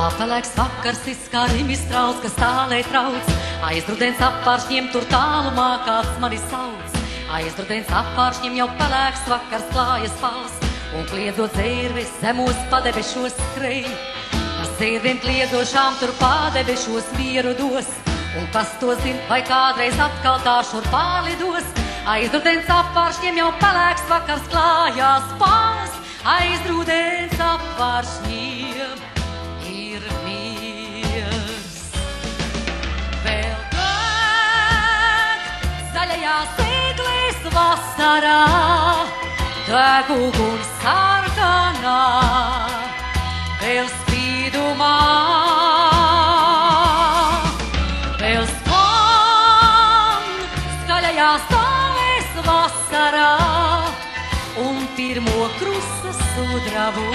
Pelēks vakars izskārim iztrauc, kas tālē trauc. Aizdrudens apvāršņiem tur tālumā kāds mani sauc. Aizdrudens apvāršņiem jau pelēks vakars klājas pals. Un kliedzot zērves zemos padebešos skrej. Kas zērviem kliedzošām tur padebešos mieru dos. Un kas to zin, vai kādreiz atkal tā šur pārlidos. Aizdrudens apvāršņiem jau pelēks vakars klājās pals. Aizdrudens apvāršņiem ir miers. Vēl deg zaļajās eglēs vasarā, deg uguns sarkanā, vēl spīdumā, vēl skan skaļajās zālēs vasarā un pirmo krusta sudrabu.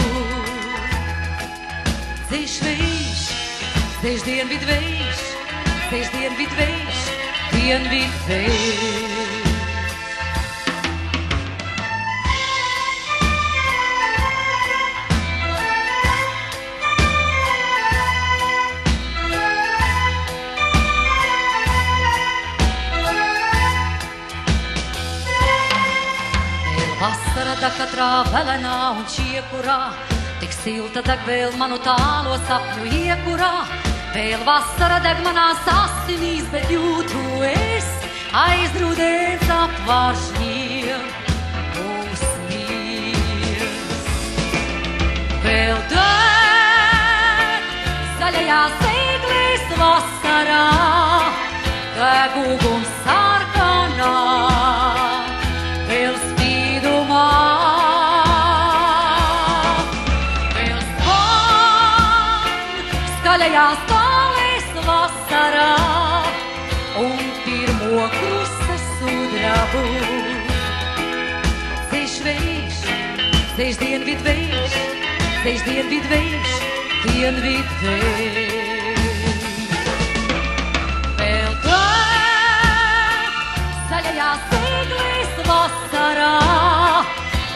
Dzēš vējš, dzēš dienvid vējš, dzēš dienvid vējš, dienvid vējš. Vasara deg katrā velenā un čiekurā, tik silta deg vēl manu tālo sapņu iekurā. Vēl vasara deg manās asinīs, bet jūtu es aizdrudens apvāršņiem būs miers. Vēl deg zaļajās eglēs vasarā, deg uguns sarkanā, vēl spīdumā, vēl skan skaļajās zālēs vasarā un pirmo krusta sudrabu. Dzēš vējš, dzēš dienvid vējš, dzēš dienvid vējš, dienvid vējš. Vēl deg zaļajās eglēs vasarā,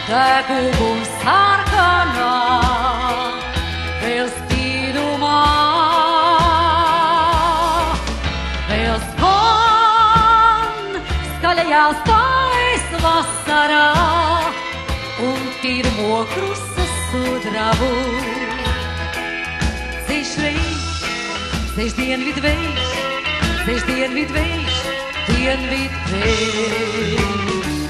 deg uguns sarkanā, vēl spīdumā, vēl skan skaļajās zālēs vasarā un pirmo krusta sudrabu. Dzēš vējš, dzēš dienvid vējš, dzēš dienvid vējš, dienvid vējš.